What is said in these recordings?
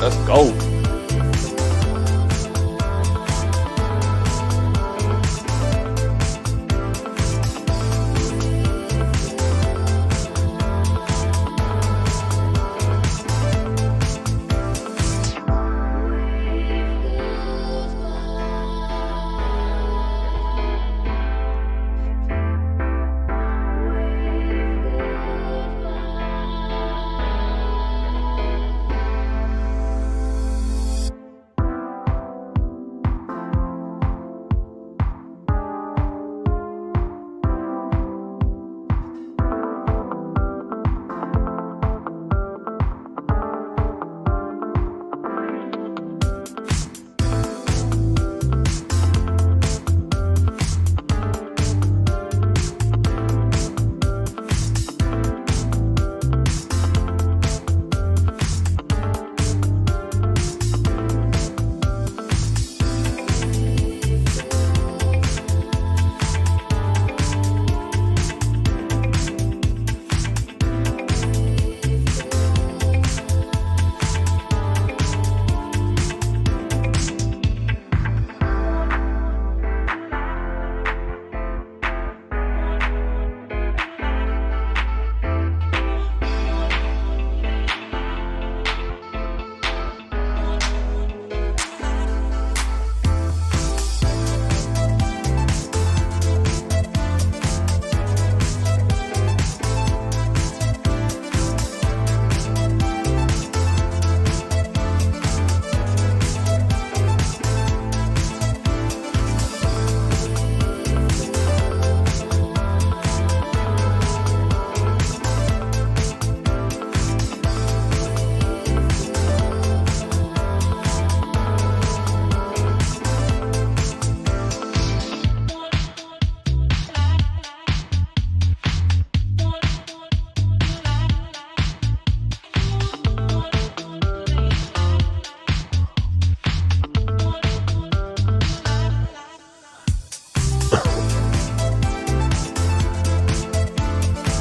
Let's go.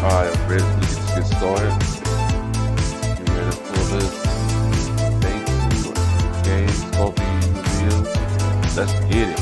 Alright, I'm ready to get started. Get ready for this. Thanks to games, Kobe revealed. Let's get it.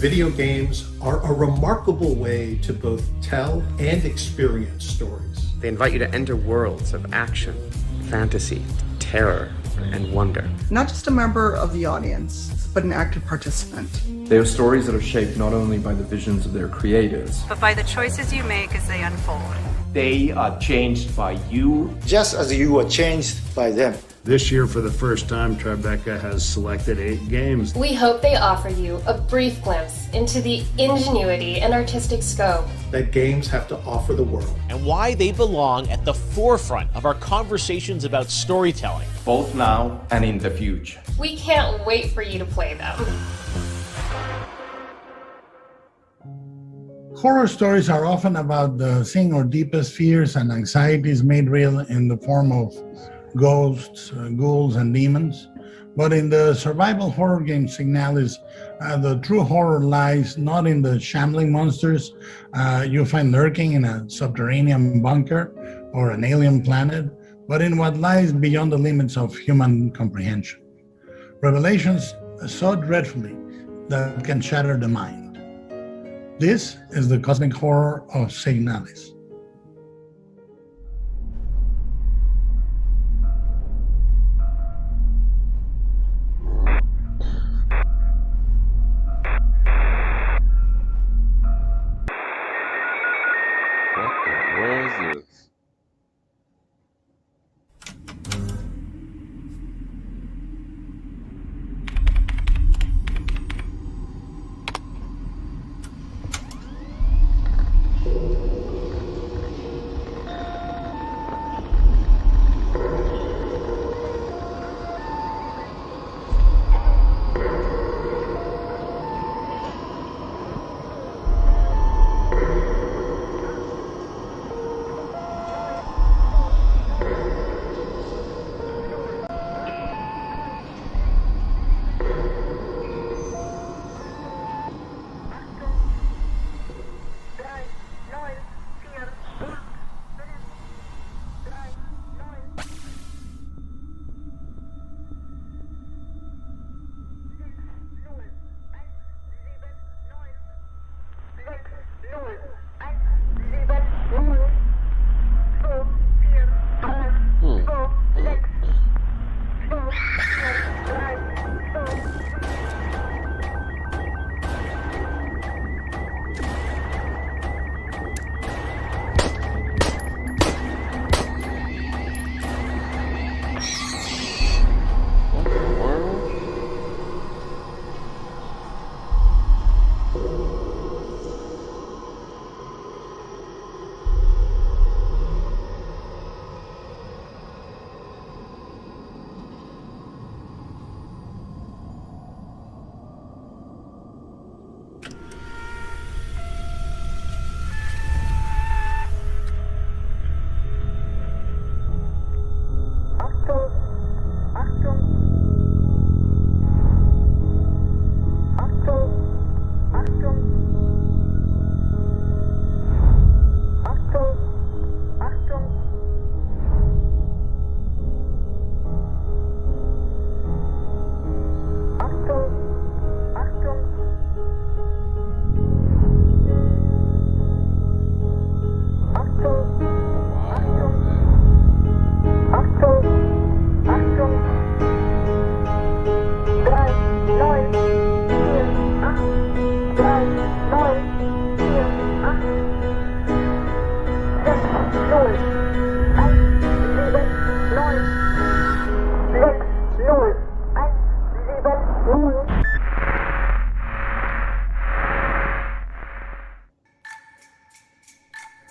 Video games are a remarkable way to both tell and experience stories. They invite you to enter worlds of action, fantasy, terror, and wonder. Not just a member of the audience, but an active participant. They are stories that are shaped not only by the visions of their creators, but by the choices you make as they unfold. They are changed by you, just as you were changed by them. This year, for the first time, Tribeca has selected 8 games. We hope they offer you a brief glimpse into the ingenuity and artistic scope that games have to offer the world, and why they belong at the forefront of our conversations about storytelling, both now and in the future. We can't wait for you to play them. Horror stories are often about seeing our deepest fears and anxieties made real in the form of ghosts, ghouls, and demons. But in the survival horror game Signalis, the true horror lies not in the shambling monsters you find lurking in a subterranean bunker or an alien planet, but in what lies beyond the limits of human comprehension. Revelations so dreadfully that can shatter the mind. This is the cosmic horror of Signalis. Where is this?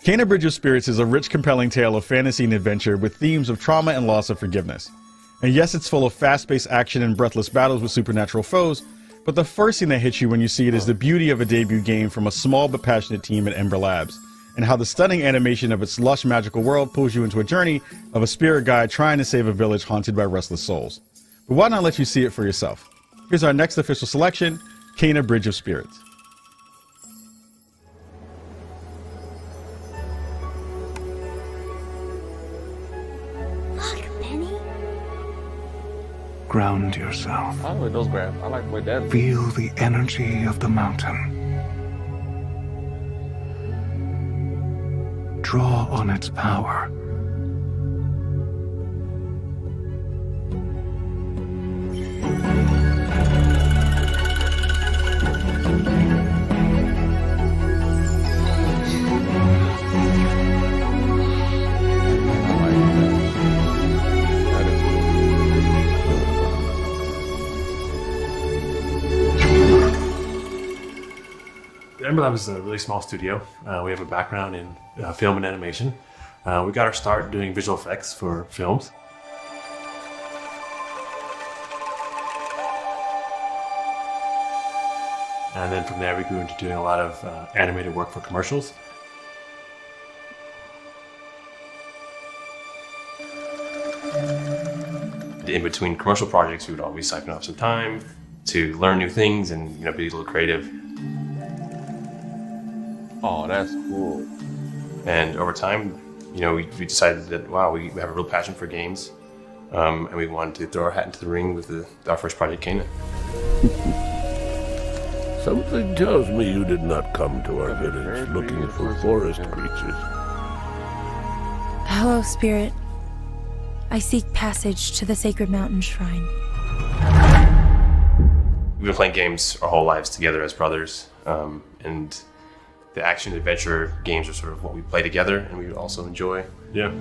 Kena Bridge of Spirits is a rich, compelling tale of fantasy and adventure with themes of trauma and loss of forgiveness. And yes, it's full of fast-paced action and breathless battles with supernatural foes, but the first thing that hits you when you see it is the beauty of a debut game from a small but passionate team at Ember Labs, and how the stunning animation of its lush, magical world pulls you into a journey of a spirit guide trying to save a village haunted by restless souls. But why not let you see it for yourself? Here's our next official selection, Kena Bridge of Spirits. Ground yourself. I like those grabs. I like the way that. Feel the energy of the mountain. Draw on its power. Ember Lab is a really small studio. We have a background in film and animation. We got our start doing visual effects for films. And then from there we grew into doing a lot of animated work for commercials. In between commercial projects, we would always siphon off some time to learn new things and be a little creative. Oh, that's cool. And over time, we decided that, wow, we have a real passion for games, and we wanted to throw our hat into the ring with our first project, Cana. Something tells me you did not come to our village looking for forest creatures. Hello, Spirit. I seek passage to the sacred mountain shrine. We've been playing games our whole lives together as brothers, and the action adventure games are sort of what we play together and we also enjoy. Yeah.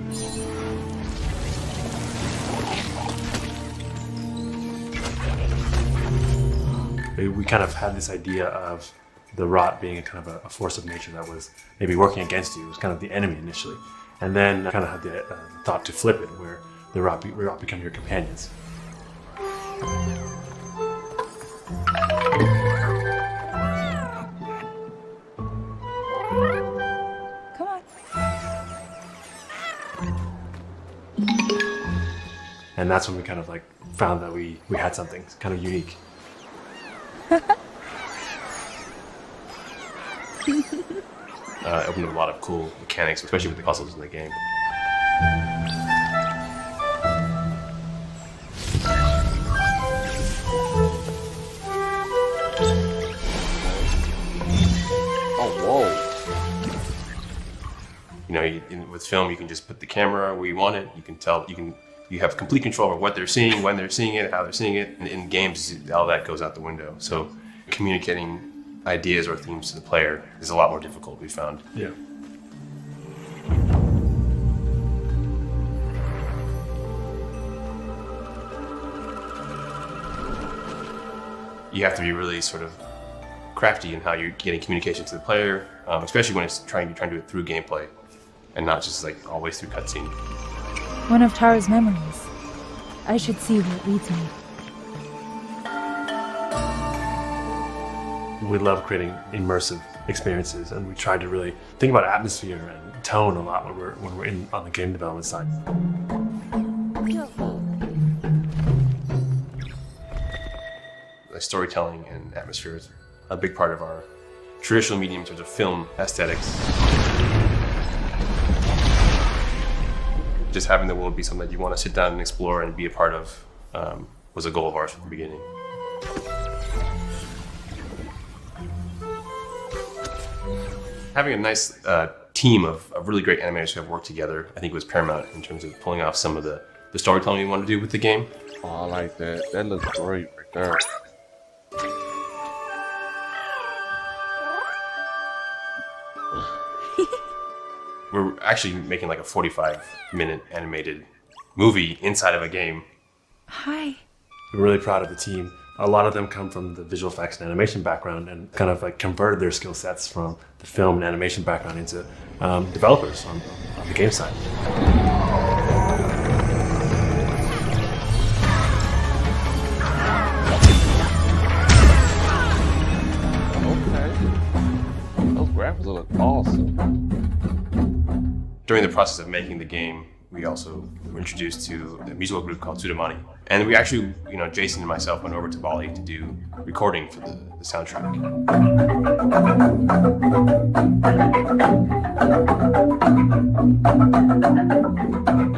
We kind of had this idea of the rot being a kind of a force of nature that was maybe working against you. It was kind of the enemy initially. And then kind of had the thought to flip it, where the rot become your companions. Come on. And that's when we kind of found that we had something kind of unique. It opened up a lot of cool mechanics, especially with the puzzles in the game. With film, you can just put the camera where you want it. You can tell, you have complete control over what they're seeing, when they're seeing it, how they're seeing it. And in games, all that goes out the window. So communicating ideas or themes to the player is a lot more difficult, we found. Yeah. You have to be really sort of crafty in how you're getting communication to the player, especially when you're trying to do it through gameplay and not just always through cutscene. One of Tara's memories. I should see where it leads me. We love creating immersive experiences, and we try to really think about atmosphere and tone a lot when we're on the game development side. Storytelling and atmosphere is a big part of our traditional medium in terms of film aesthetics. Just having the world be something that you want to sit down and explore and be a part of was a goal of ours from the beginning. Having a nice team of really great animators who have worked together, I think was paramount in terms of pulling off some of the storytelling we wanted to do with the game. Oh, I like that. That looks great right there. We're actually making a 45-minute animated movie inside of a game. Hi. We're really proud of the team. A lot of them come from the visual effects and animation background and kind of converted their skill sets from the film and animation background into developers on the game side. Okay. Those graphics look awesome. During the process of making the game, we also were introduced to a musical group called Sudamani. And we actually, Jason and myself went over to Bali to do recording for the soundtrack.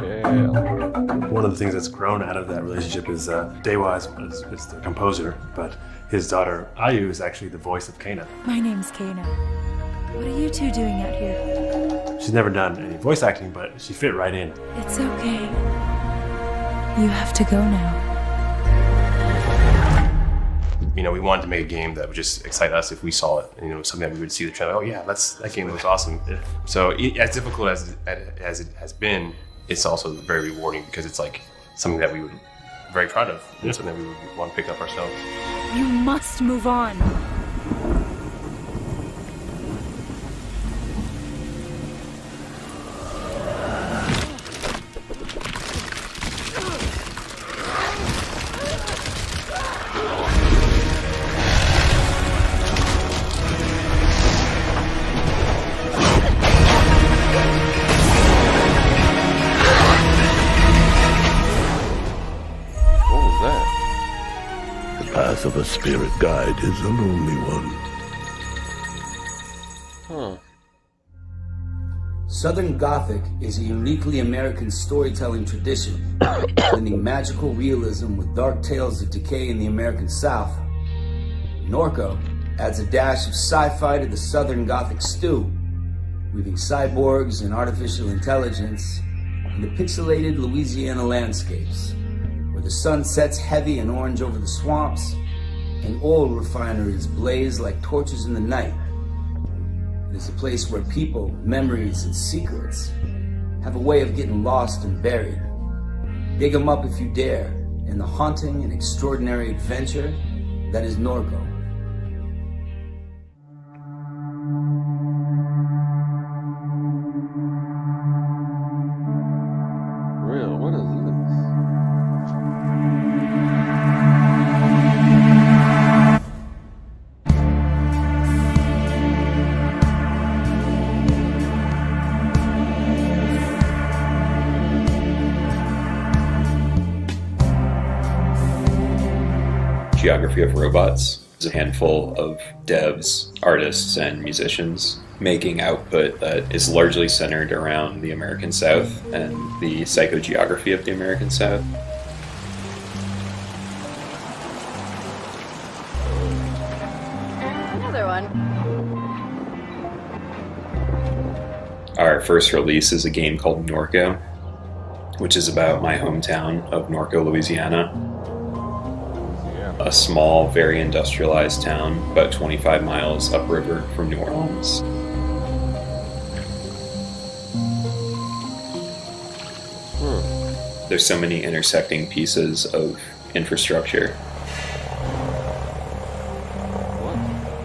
Yeah. One of the things that's grown out of that relationship is Dewa is the composer, but his daughter Ayu is actually the voice of Kana. My name's Kana. What are you two doing out here? She's never done any voice acting, but she fit right in. It's okay. You have to go now. You know, we wanted to make a game that would just excite us if we saw it. You know, something that we would see the trailer. Oh yeah, that game looks awesome. So as difficult as it has been, it's also very rewarding because it's like something that we would be very proud of. You know, something that we would want to pick up ourselves. You must move on. The path of a spirit guide is a lonely one. Huh. Southern Gothic is a uniquely American storytelling tradition, blending magical realism with dark tales of decay in the American South. Norco adds a dash of sci-fi to the Southern Gothic stew, weaving cyborgs and artificial intelligence into pixelated Louisiana landscapes, where the sun sets heavy and orange over the swamps, and oil refineries blaze like torches in the night. It is a place where people, memories, and secrets have a way of getting lost and buried. Dig them up if you dare, in the haunting and extraordinary adventure that is Norco. Real, what is this? Geography of Robots. There's a handful of devs, artists, and musicians making output that is largely centered around the American South and the psychogeography of the American South. Another one. Our first release is a game called Norco, which is about my hometown of Norco, Louisiana. A small, very industrialized town about 25 miles upriver from New Orleans. There's so many intersecting pieces of infrastructure.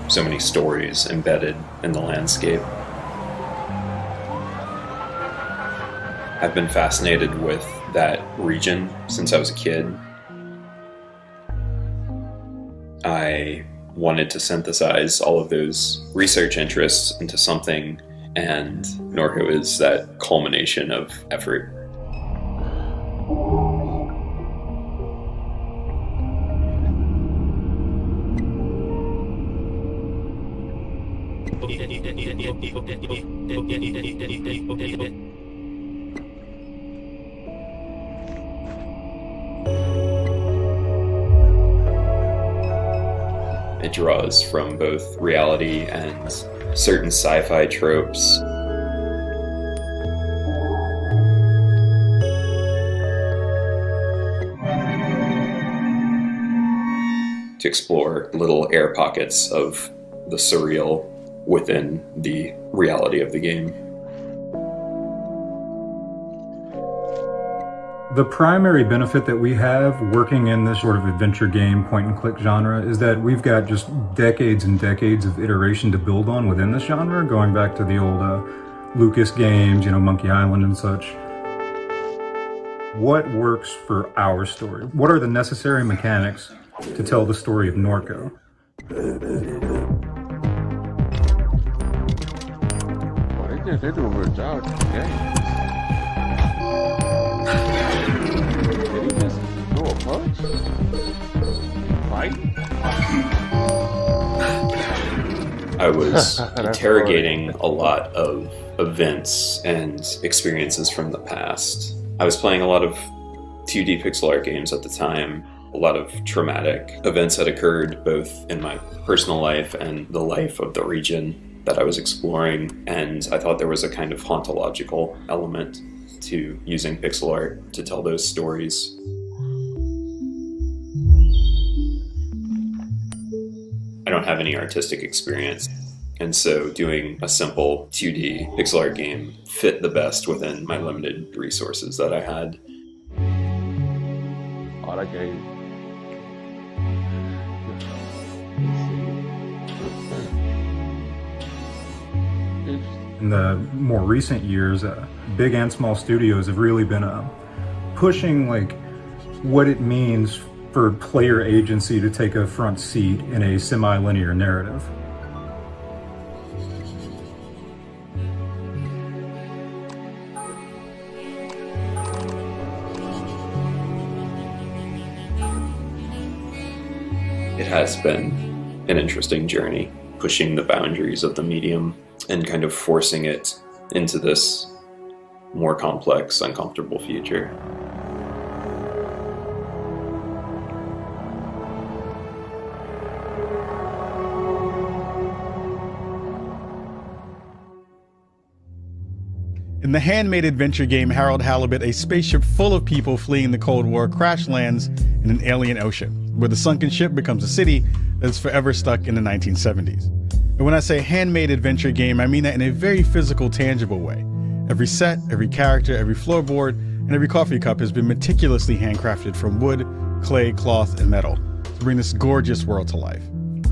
So many stories embedded in the landscape. I've been fascinated with that region since I was a kid. I wanted to synthesize all of those research interests into something, and Norco is that culmination of effort. It draws from both reality and certain sci-fi tropes. To explore little air pockets of the surreal within the reality of the game. The primary benefit that we have working in this sort of adventure game, point and click genre is that we've got just decades and decades of iteration to build on within this genre, going back to the old Lucas games, Monkey Island and such. What works for our story? What are the necessary mechanics to tell the story of Norco? Well, they do a good job with the game. Did he just throw a punch? Fight? I was interrogating a lot of events and experiences from the past. I was playing a lot of 2D pixel art games at the time. A lot of traumatic events had occurred both in my personal life and the life of the region that I was exploring, and I thought there was a kind of hauntological element to using pixel art to tell those stories. I don't have any artistic experience, and so doing a simple 2D pixel art game fit the best within my limited resources that I had. Oh, that game. In the more recent years, big and small studios have really been pushing like what it means for player agency to take a front seat in a semi-linear narrative. It has been an interesting journey, pushing the boundaries of the medium and kind of forcing it into this more complex, uncomfortable future. In the handmade adventure game Harold Halibut, a spaceship full of people fleeing the Cold War crash lands in an alien ocean, where the sunken ship becomes a city that's forever stuck in the 1970s. And when I say handmade adventure game, I mean that in a very physical, tangible way. Every set, every character, every floorboard, and every coffee cup has been meticulously handcrafted from wood, clay, cloth, and metal to bring this gorgeous world to life.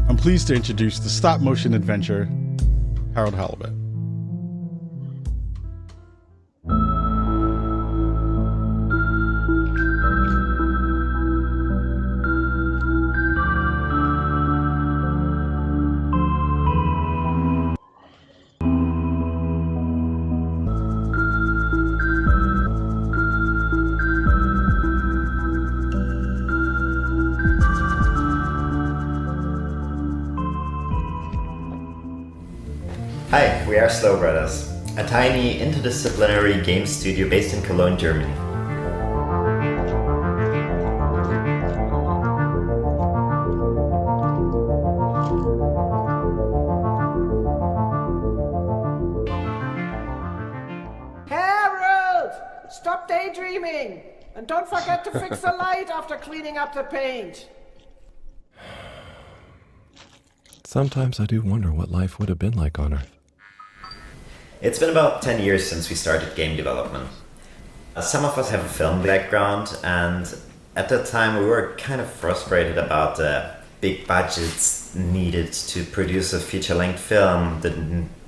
I'm pleased to introduce the stop-motion adventure, Harold Halibut. Hi, we are Slow Brothers, a tiny interdisciplinary game studio based in Cologne, Germany. Harold! Stop daydreaming! And don't forget to fix the light after cleaning up the paint! Sometimes I do wonder what life would have been like on Earth. It's been about 10 years since we started game development. Some of us have a film background, and at that time we were kind of frustrated about the big budgets needed to produce a feature-length film, the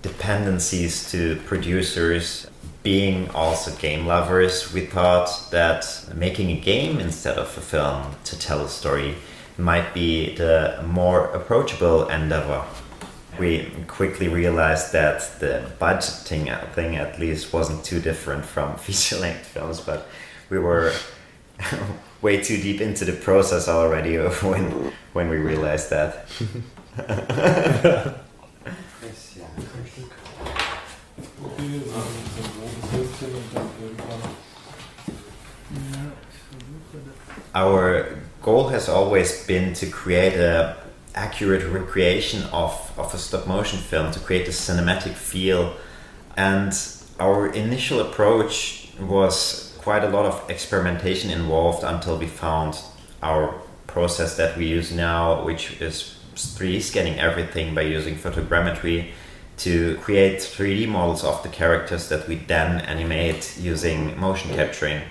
dependencies to producers. Being also game lovers, we thought that making a game instead of a film to tell a story might be the more approachable endeavor. We quickly realized that the budgeting thing at least wasn't too different from feature-length films, but we were way too deep into the process already when we realized that. Our goal has always been to create an accurate recreation of a stop-motion film, to create a cinematic feel. And our initial approach was quite a lot of experimentation involved until we found our process that we use now, which is 3D scanning everything by using photogrammetry to create 3D models of the characters that we then animate using motion capturing.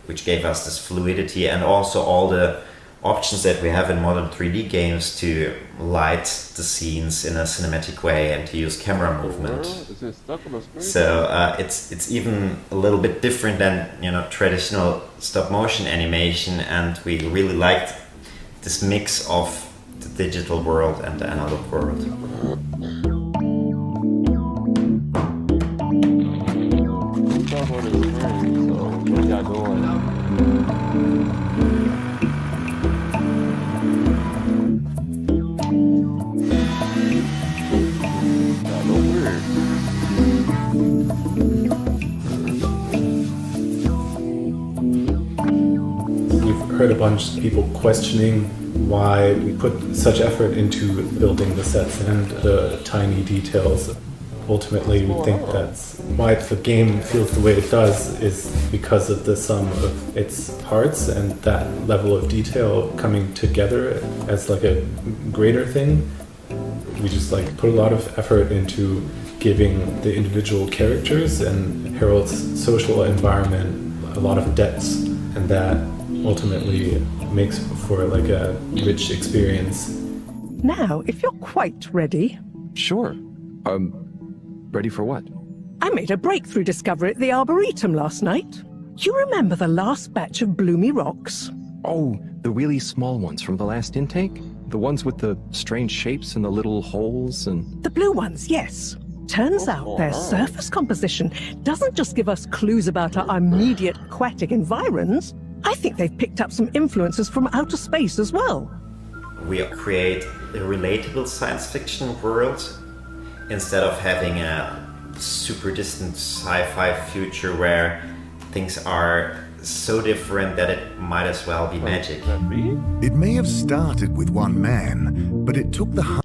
Which gave us this fluidity and also all the options that we have in modern 3D games to light the scenes in a cinematic way and to use camera movement. So it's even a little bit different than traditional stop motion animation, and we really liked this mix of the digital world and the analog world. heard a bunch of people questioning why we put such effort into building the sets and the tiny details. Ultimately, we think that's why the game feels the way it does is because of the sum of its parts and that level of detail coming together as like a greater thing. We just like put a lot of effort into giving the individual characters and Harold's social environment a lot of depth, and that ultimately makes for like a rich experience. Now, if you're quite ready. Sure. Ready for what? I made a breakthrough discovery at the Arboretum last night. You remember the last batch of bloomy rocks? Oh, the really small ones from the last intake? The ones with the strange shapes and the little holes and... The blue ones, yes. Turns out their surface composition doesn't just give us clues about our immediate aquatic environs. I think they've picked up some influences from outer space as well. We create a relatable science fiction world instead of having a super distant sci-fi future where things are so different that it might as well be magic. It may have started with one man, but it took the...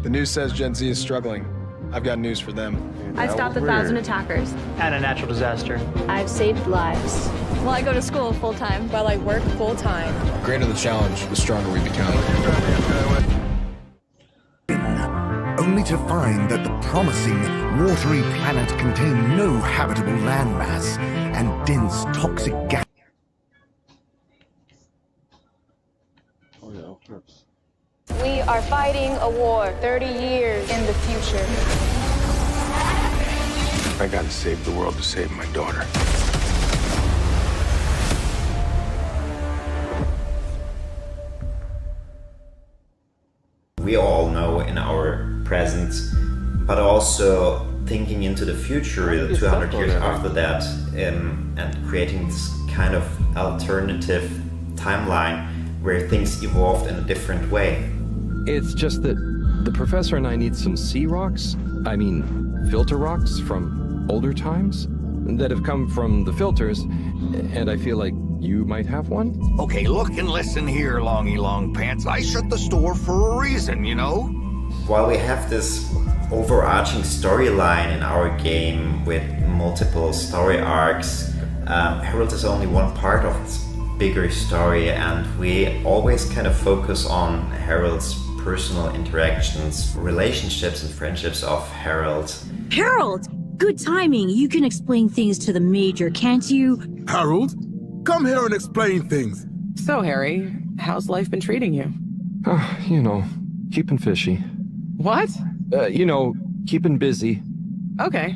The news says Gen Z is struggling. I've got news for them. I've stopped 1,000 attackers. And a natural disaster. I've saved lives. Well, I go to school full-time while I work full-time. The greater the challenge, the stronger we become. Only to find that the promising, watery planet contained no habitable landmass and dense toxic gas. We are fighting a war 30 years in the future. I gotta save the world to save my daughter. We all know in our present, but also thinking into the future, 200 years after that, and creating this kind of alternative timeline where things evolved in a different way. It's just that the professor and I need some sea rocks, filter rocks from older times that have come from the filters, and I feel like you might have one? Okay, look and listen here, Longy Long Pants. I shut the store for a reason, you know? While we have this overarching storyline in our game with multiple story arcs, Harold is only one part of this bigger story, and we always kind of focus on Harold's personal interactions, relationships and friendships of Harold. Harold! Good timing. You can explain things to the Major, can't you? Harold? Come here and explain things. So, Harry, how's life been treating you? Keeping fishy. What? Keeping busy. Okay.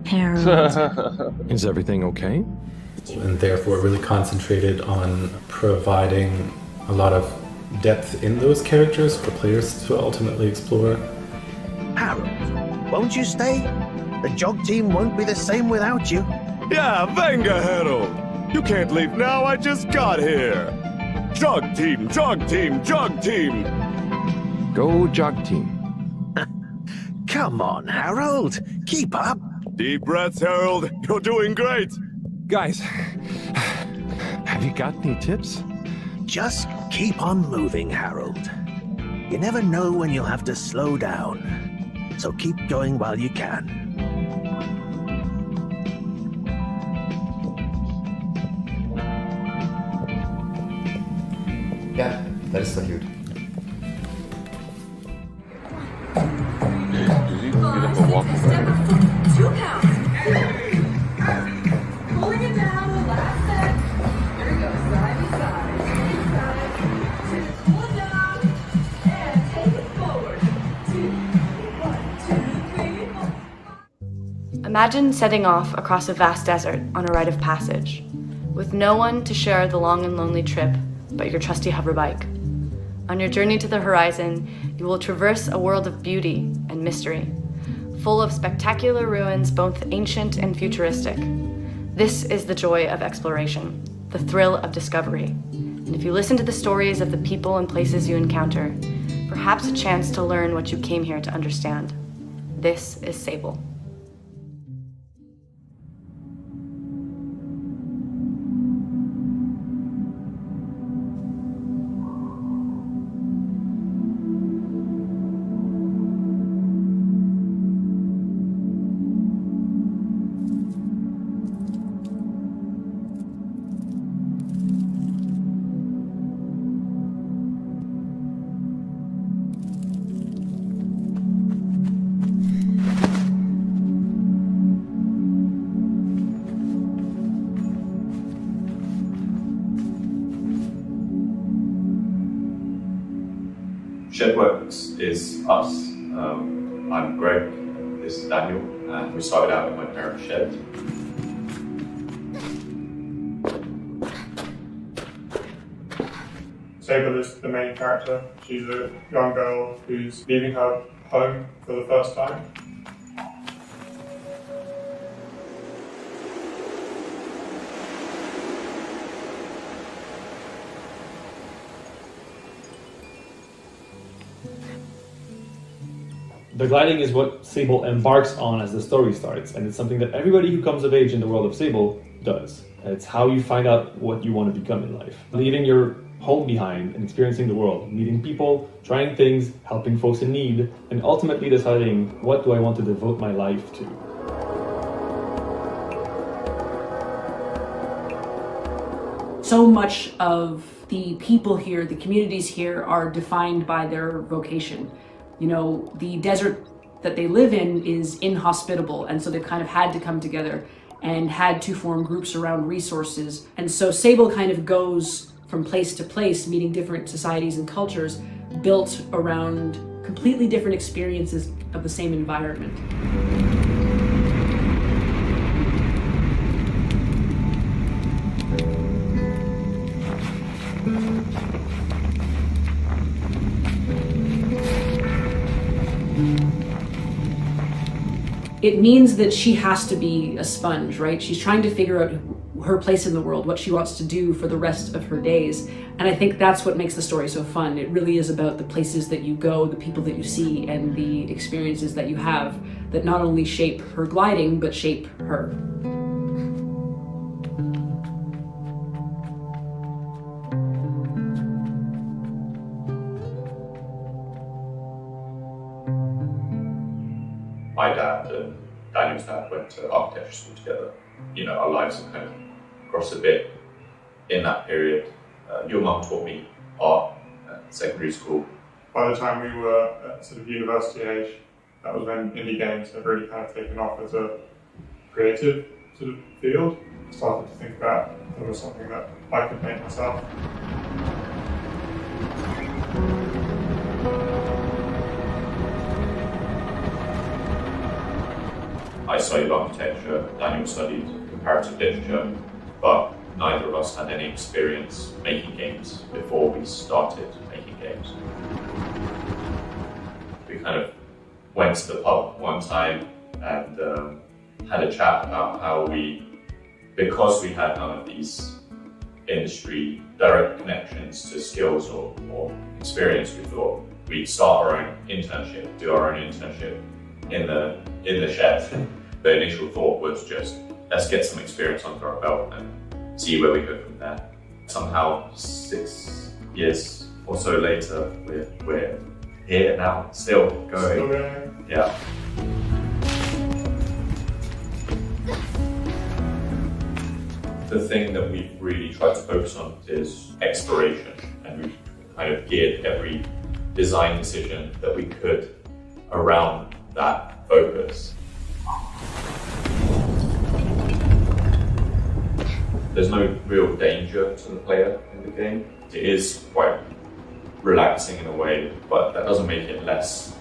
Harold. Is everything okay? And therefore really concentrated on providing a lot of depth in those characters for players to ultimately explore. Harold, won't you stay? The jog team won't be the same without you. Yeah, venga, Harold! You can't leave now, I just got here! Jog team, jog team, jog team! Go jog team. Come on, Harold. Keep up. Deep breaths, Harold. You're doing great. Guys, have you got any tips? Just keep on moving, Harold. You never know when you'll have to slow down. So keep going while you can. Ja, dat is toch goed. Je ziet hier even walken bij. Imagine setting off across a vast desert on a rite of passage, with no one to share the long and lonely trip but your trusty hover bike. On your journey to the horizon, you will traverse a world of beauty and mystery, full of spectacular ruins, both ancient and futuristic. This is the joy of exploration, the thrill of discovery. And if you listen to the stories of the people and places you encounter, perhaps a chance to learn what you came here to understand. This is Sable. Shedworks is us. I'm Greg, this is Daniel, and we started out in my parents' shed. Sable is the main character. She's a young girl who's leaving her home for the first time. The gliding is what Sable embarks on as the story starts, and it's something that everybody who comes of age in the world of Sable does. It's how you find out what you want to become in life. Leaving your home behind and experiencing the world, meeting people, trying things, helping folks in need, and ultimately deciding what do I want to devote my life to. So much of the people here, the communities here, are defined by their vocation. You know, the desert that they live in is inhospitable, and so they've kind of had to come together and had to form groups around resources. And so Sable kind of goes from place to place, meeting different societies and cultures, built around completely different experiences of the same environment. It means that she has to be a sponge, right? She's trying to figure out her place in the world, what she wants to do for the rest of her days. And I think that's what makes the story so fun. It really is about the places that you go, the people that you see, and the experiences that you have that not only shape her gliding, but shape her. My dad and Daniel's dad went to architecture school together. You know, our lives have kind of crossed a bit in that period. Your mum taught me art at secondary school. By the time we were at sort of university age, that was when indie games had really kind of taken off as a creative sort of field. I started to think about if there was something that I could make myself. I studied architecture, Daniel studied comparative literature, but neither of us had any experience making games before we started making games. We kind of went to the pub one time and had a chat about how because we had none of these industry direct connections to skills or experience, we thought we'd start our own internship, do our own internship in the shed. The initial thought was just, let's get some experience under our belt and see where we go from there. Somehow 6 years or so later, we're here now, still going. Still going. Yeah. The thing that we've really tried to focus on is exploration, and we've kind of geared every design decision that we could around that focus. There's no real danger to the player in the game. It is quite relaxing in a way, but that doesn't make it less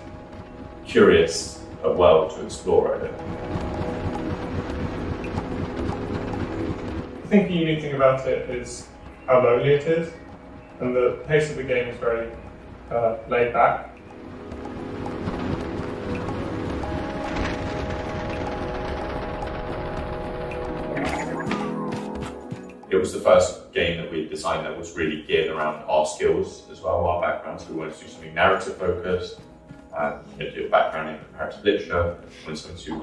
curious a world to explore, I think. I think the unique thing about it is how lonely it is, and the pace of the game is very laid back. It was the first game that we designed that was really geared around our skills as well, our backgrounds. We wanted to do something narrative focused, do a background in comparative literature, we wanted something to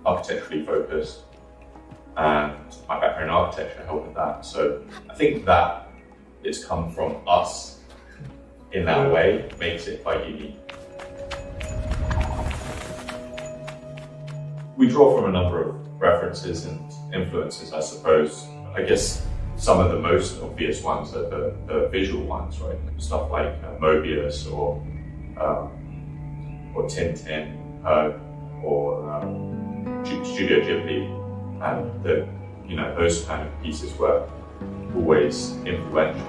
architecturally focused, and my background in architecture helped with that. So I think that it's come from us in that way makes it quite unique. We draw from a number of references and influences, I suppose. I guess some of the most obvious ones are the visual ones, right? Stuff like Mobius or Tintin, or Studio Ghibli, and those kind of pieces were always influential.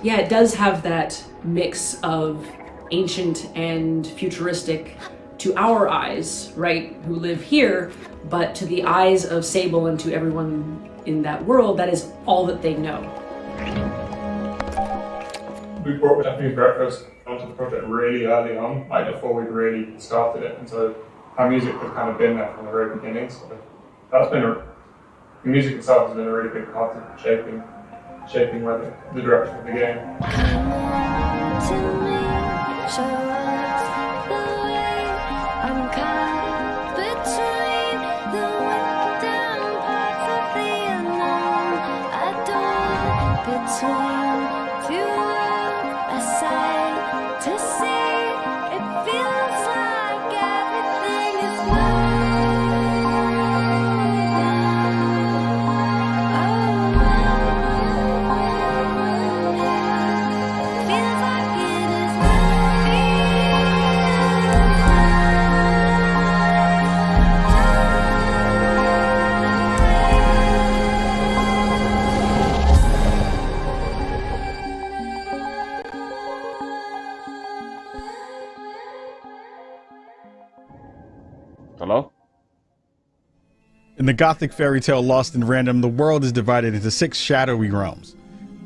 Yeah, it does have that mix of ancient and futuristic to our eyes, right, who live here, but to the eyes of Sable and to everyone in that world, that is all that they know. We brought Japanese breakfast onto the project really early on, like before we'd really started it, and so our music had kind of been there from the very beginning. So that's been the music itself has been a really big part of shaping where the direction of the game. Hello? In the gothic fairy tale Lost in Random, the world is divided into 6 shadowy realms,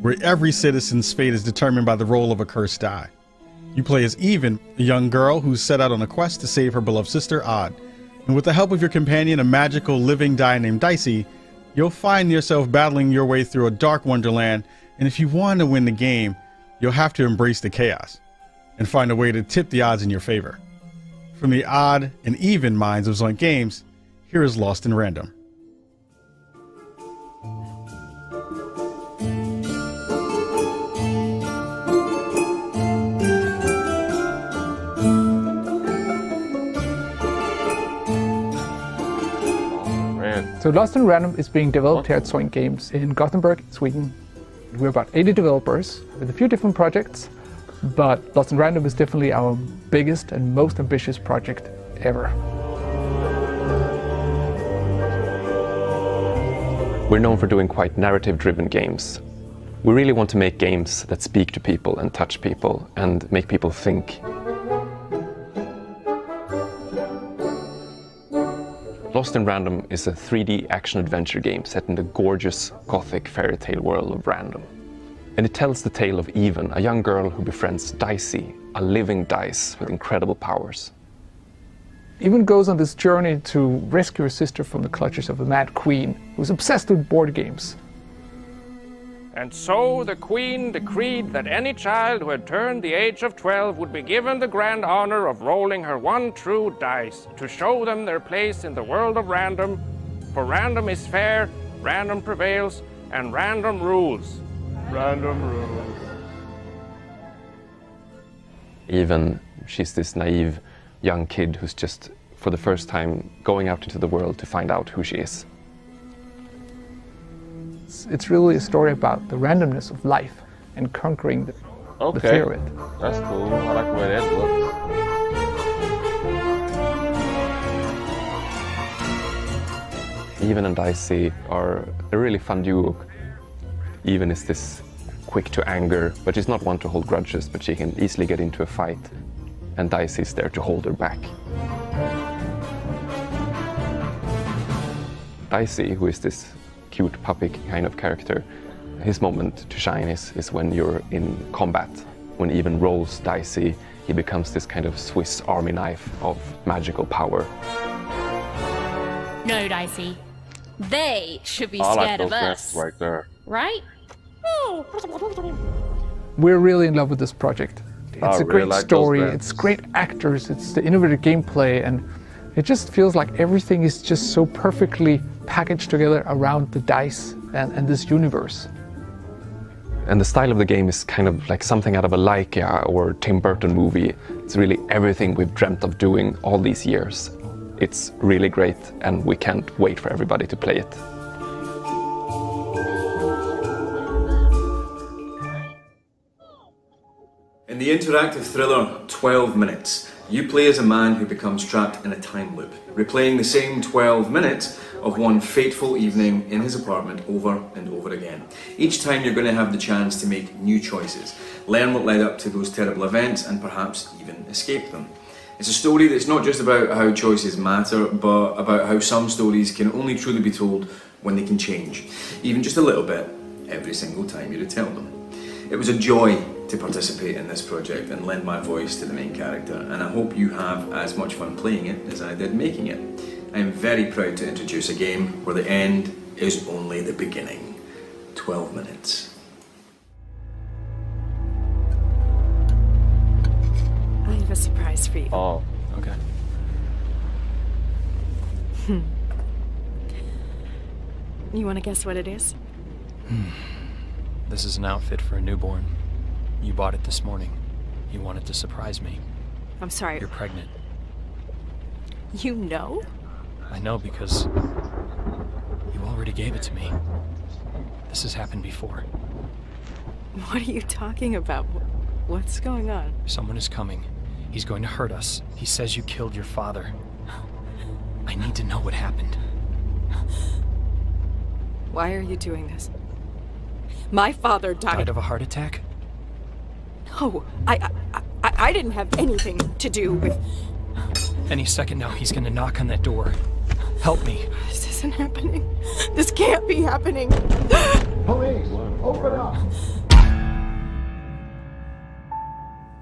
where every citizen's fate is determined by the roll of a cursed die. You play as Even, a young girl who's set out on a quest to save her beloved sister, Odd. And with the help of your companion, a magical living die named Dicey, you'll find yourself battling your way through a dark wonderland, and if you want to win the game, you'll have to embrace the chaos and find a way to tip the odds in your favor. From the Odd and Even minds of Zoink Games, here is Lost in Random. So Lost in Random is being developed here at Zoink Games in Gothenburg, Sweden. We're about 80 developers with a few different projects, but Lost in Random is definitely our biggest and most ambitious project ever. We're known for doing quite narrative-driven games. We really want to make games that speak to people and touch people and make people think. Lost in Random is a 3D action-adventure game set in the gorgeous gothic fairy tale world of Random. And it tells the tale of Even, a young girl who befriends Dicey, a living dice with incredible powers. Even goes on this journey to rescue her sister from the clutches of a mad queen who's obsessed with board games. And so the queen decreed that any child who had turned the age of 12 would be given the grand honor of rolling her one true dice to show them their place in the world of Random. For Random is fair, Random prevails, and Random rules. Random rules. Even she's this naive young kid who's just, for the first time, going out into the world to find out who she is. It's really a story about the randomness of life and conquering the fear of it. That's cool. I like the way that looks. Even and Dicey are a really fun duo. Even is this quick to anger, but she's not one to hold grudges, but she can easily get into a fight. And Dicey is there to hold her back. Dicey, who is this cute puppy kind of character, his moment to shine is when you're in combat. When Even rolls Dicey, he becomes this kind of Swiss army knife of magical power. No, Dicey. They should be I scared like of those us. dances right there. Right? We're really in love with this project. It's a really great like story, those it's great actors, it's the innovative gameplay, and it just feels like everything is just so perfectly packaged together around the dice and this universe. And the style of the game is kind of like something out of a Laika or Tim Burton movie. It's really everything we've dreamt of doing all these years. It's really great, and we can't wait for everybody to play it. In the interactive thriller 12 Minutes, You play as a man who becomes trapped in a time loop, replaying the same 12 minutes of one fateful evening in his apartment over and over again. Each time you're going to have the chance to make new choices, learn what led up to those terrible events, and perhaps even escape them. It's a story that's not just about how choices matter, but about how some stories can only truly be told when they can change, even just a little bit, every single time you retell them. It was a joy to participate in this project and lend my voice to the main character, and I hope you have as much fun playing it as I did making it. I am very proud to introduce a game where the end is only the beginning. 12 minutes. I have a surprise for you. Oh, okay. You want to guess what it is? This is an outfit for a newborn. You bought it this morning. You wanted to surprise me. I'm sorry. You're pregnant. You know? I know because you already gave it to me. This has happened before. What are you talking about? What's going on? Someone is coming. He's going to hurt us. He says you killed your father. I need to know what happened. Why are you doing this? My father died. Died of a heart attack? No, I didn't have anything to do with... Any second now, he's gonna knock on that door. Help me. This isn't happening. This can't be happening. Police, open up.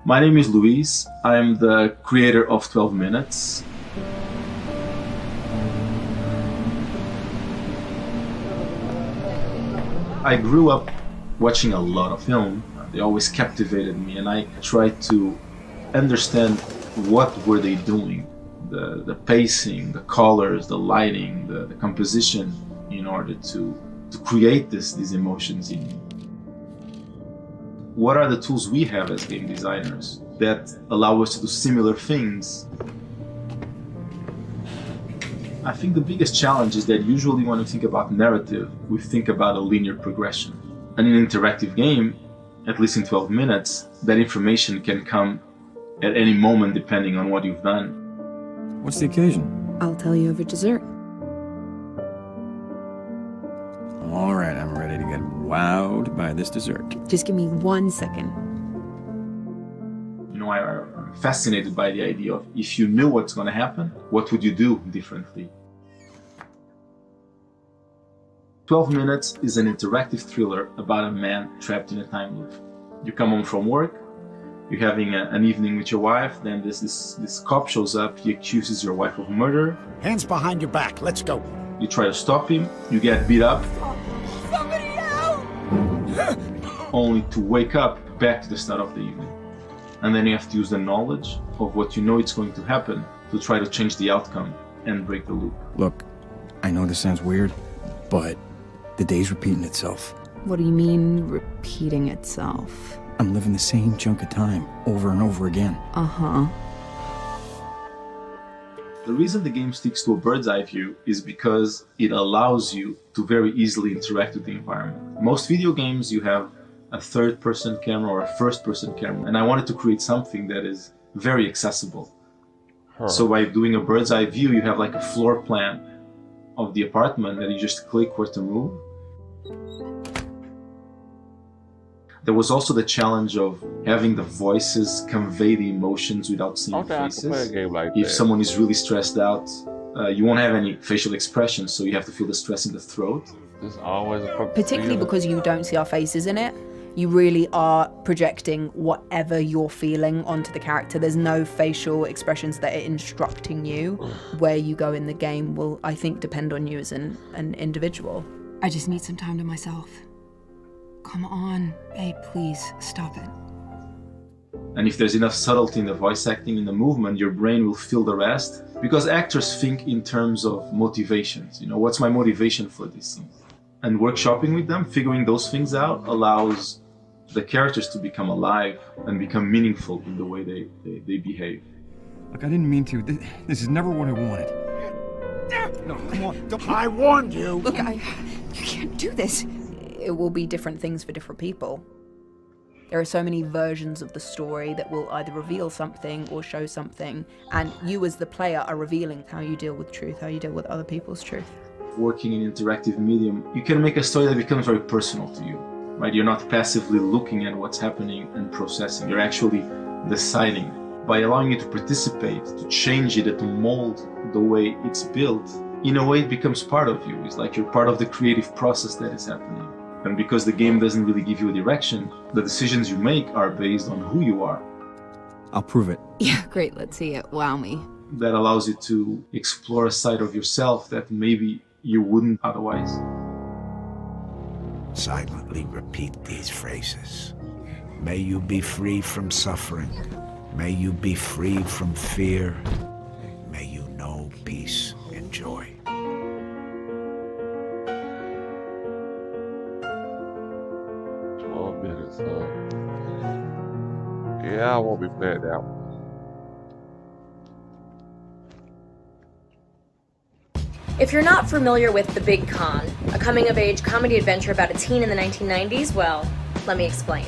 My name is Luis. I'm the creator of 12 Minutes. I grew up watching a lot of film. They always captivated me, and I tried to understand what were they doing. The pacing, the colors, the lighting, the composition, in order to create these emotions in me. What are the tools we have as game designers that allow us to do similar things? I think the biggest challenge is that usually when we think about narrative, we think about a linear progression. And in an interactive game, at least in 12 minutes, that information can come at any moment depending on what you've done. What's the occasion? I'll tell you over dessert. All right, I'm ready to get wowed by this dessert. Just give me 1 second. You know, I'm fascinated by the idea of if you knew what's going to happen, what would you do differently? 12 Minutes is an interactive thriller about a man trapped in a time loop. You come home from work, you're having an evening with your wife, then this cop shows up, he accuses your wife of murder. Hands behind your back, let's go. You try to stop him, you get beat up. Somebody help! Only to wake up back to the start of the evening. And then you have to use the knowledge of what you know it's going to happen to try to change the outcome and break the loop. Look, I know this sounds weird, but the day's repeating itself. What do you mean, repeating itself? I'm living the same chunk of time over and over again. Uh-huh. The reason the game sticks to a bird's eye view is because it allows you to very easily interact with the environment. Most video games, you have a third-person camera or a first-person camera, and I wanted to create something that is very accessible. So by doing a bird's eye view, you have like a floor plan of the apartment that you just click where to move. There was also the challenge of having the voices convey the emotions without seeing faces. I can play a game like if that. someone is really stressed out, you won't have any facial expressions, so you have to feel the stress in the throat. There's always a Particularly because you don't see our faces in it, you really are projecting whatever you're feeling onto the character. There's no facial expressions that are instructing you. Where you go in the game will, I think, depend on you as an individual. I just need some time to myself. Come on, babe, please, stop it. And if there's enough subtlety in the voice acting, in the movement, your brain will fill the rest. Because actors think in terms of motivations. You know, what's my motivation for this scene? And workshopping with them, figuring those things out, allows the characters to become alive and become meaningful in the way they behave. Look, I didn't mean to. This is never what I wanted. No, come on. I warned you. Look, you can't do this. It will be different things for different people. There are so many versions of the story that will either reveal something or show something, and you as the player are revealing how you deal with truth, how you deal with other people's truth. Working in interactive medium, you can make a story that becomes very personal to you, right? You're not passively looking at what's happening and processing. You're actually deciding. By allowing you to participate, to change it, and to mold the way it's built, in a way it becomes part of you. It's like you're part of the creative process that is happening. And because the game doesn't really give you a direction, the decisions you make are based on who you are. I'll prove it. Yeah, great, let's see it. Wow me. That allows you to explore a side of yourself that maybe you wouldn't otherwise. Silently repeat these phrases. May you be free from suffering. May you be free from fear. May you know peace and joy. 12 minutes, huh? Yeah, I won't be playing that one. If you're not familiar with The Big Con, a coming-of-age comedy adventure about a teen in the 1990s, well, let me explain.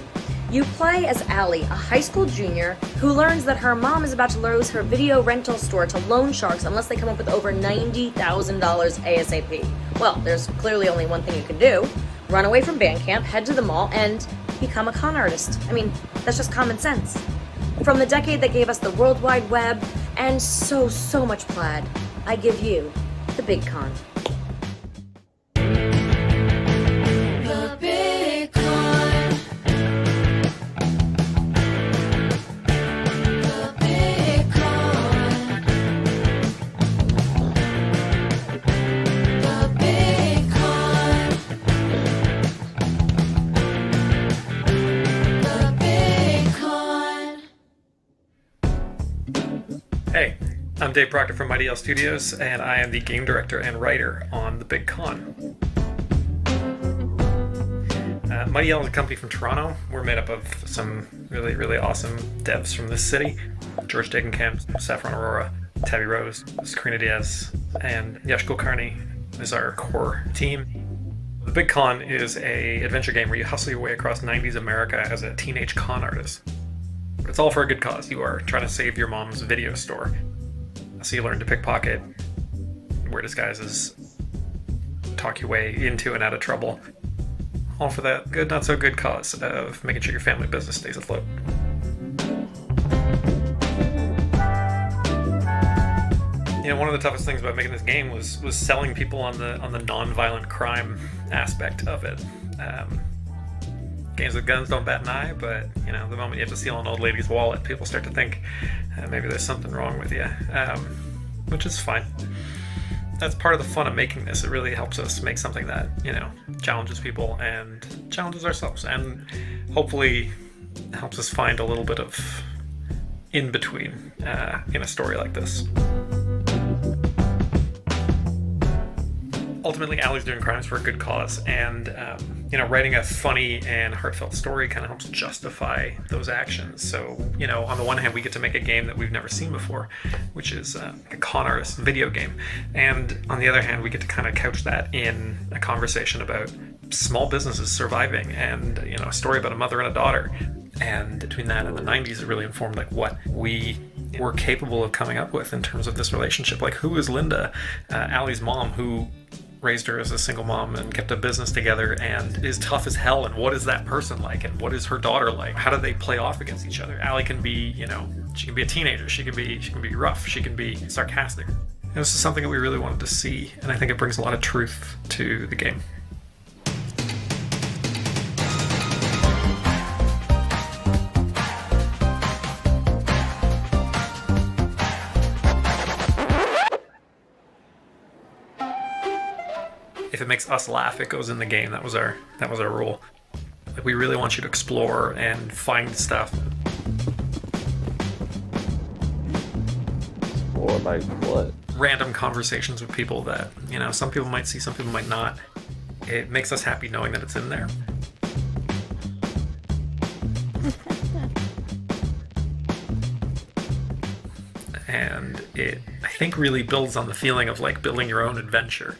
You play as Allie, a high school junior who learns that her mom is about to lose her video rental store to loan sharks unless they come up with over $90,000 ASAP. Well, there's clearly only one thing you can do. Run away from band camp, head to the mall, and become a con artist. I mean, that's just common sense. From the decade that gave us the World Wide Web and so much plaid, I give you The Big Con. The Big Con. The Big Con. The Big Con. The Big Con. Hey, I'm Dave Proctor from Mighty Owl Studios, and I am the game director and writer on The Big Con. Mighty Owl is a company from Toronto. We're made up of some really awesome devs from this city. George Degenkamp, Saffron Aurora, Tabby Rose, Sakrina Diaz, and Yash Kulkarni is our core team. The Big Con is a adventure game where you hustle your way across 90s America as a teenage con artist. But it's all for a good cause. You are trying to save your mom's video store. So you learn to pickpocket, wear disguises, talk your way into and out of trouble. All for that good, not so good cause of making sure your family business stays afloat. You know, one of the toughest things about making this game was selling people on the non-violent crime aspect of it. Games with guns don't bat an eye, but you know, the moment you have to steal an old lady's wallet, people start to think maybe there's something wrong with you, which is fine. That's part of the fun of making this. It really helps us make something that, you know, challenges people and challenges ourselves, and hopefully helps us find a little bit of in between in a story like this. Ultimately, Allie's doing crimes for a good cause, and you know, writing a funny and heartfelt story kind of helps justify those actions. So, you know, on the one hand, we get to make a game that we've never seen before, which is a con artist video game, and on the other hand, we get to kind of couch that in a conversation about small businesses surviving, and you know, a story about a mother and a daughter. And between that and the 90s, it really informed like what we were capable of coming up with in terms of this relationship. Like, who is Linda, Allie's mom, who raised her as a single mom and kept a business together and is tough as hell, and what is that person like, and what is her daughter like? How do they play off against each other? Allie can be, you know, she can be a teenager, she can be rough, she can be sarcastic. And this is something that we really wanted to see, and I think it brings a lot of truth to the game. If it makes us laugh, it goes in the game. That was our rule. Like, we really want you to explore and find stuff. Or like what? Random conversations with people that, you know, some people might see, some people might not. It makes us happy knowing that it's in there. And it, I think, really builds on the feeling of like building your own adventure.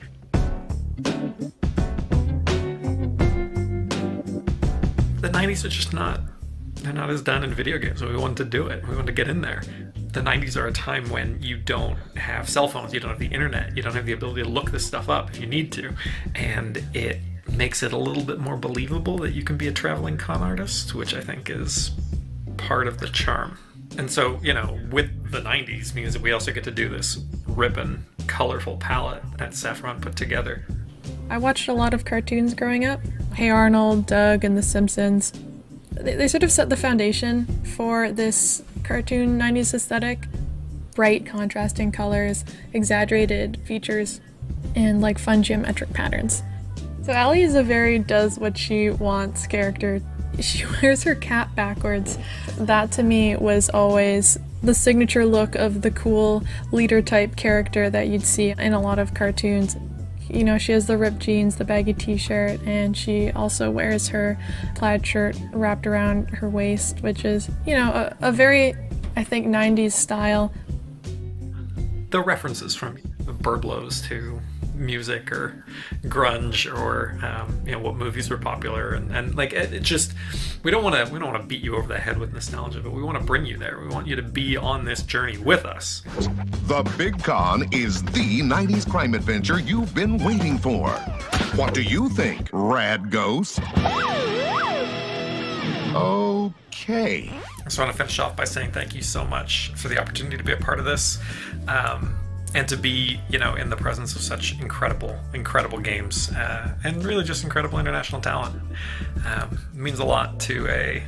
The 90s are just not they're not as done in video games, so we wanted to do it. We wanted to get in there. The 90s are a time when you don't have cell phones, you don't have the internet, you don't have the ability to look this stuff up if you need to, and it makes it a little bit more believable that you can be a traveling con artist, which I think is part of the charm. And so, you know, with the 90s means that we also get to do this ripping, colorful palette that Saffron put together. I watched a lot of cartoons growing up. Hey Arnold, Doug, and The Simpsons. They sort of set the foundation for this cartoon 90s aesthetic. Bright, contrasting colors, exaggerated features, and like fun geometric patterns. So Allie is a very does what she wants character. She wears her cap backwards. That to me was always the signature look of the cool leader type character that you'd see in a lot of cartoons. You know, she has the ripped jeans, the baggy t-shirt, and she also wears her plaid shirt wrapped around her waist, which is, you know, a very, I think, 90s style. The references from Burblos to music or grunge or you know, what movies were popular, and like it just, we don't want to beat you over the head with nostalgia, but we want to bring you there. We want you to be on this journey with us. The Big Con is the 90s crime adventure you've been waiting for. What do you think, Rad Ghost? Okay. I just want to finish off by saying thank you so much for the opportunity to be a part of this. And to be, you know, in the presence of such incredible games, and really just incredible international talent. It means a lot to a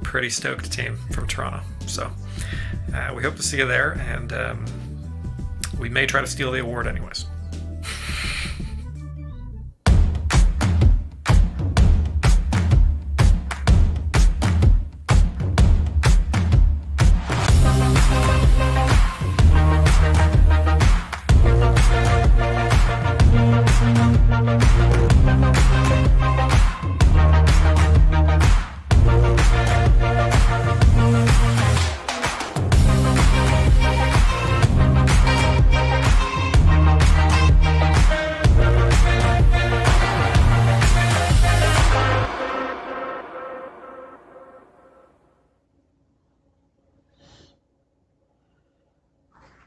pretty stoked team from Toronto. So we hope to see you there, and we may try to steal the award anyways.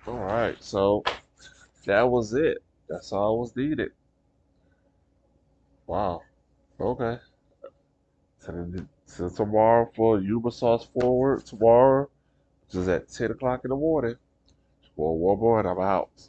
Alright, so that was it. That's all was needed. Wow. Okay. So tomorrow for Ubisoft's Forward tomorrow, which is at 10 o'clock in the morning. Well, one more and I'm out.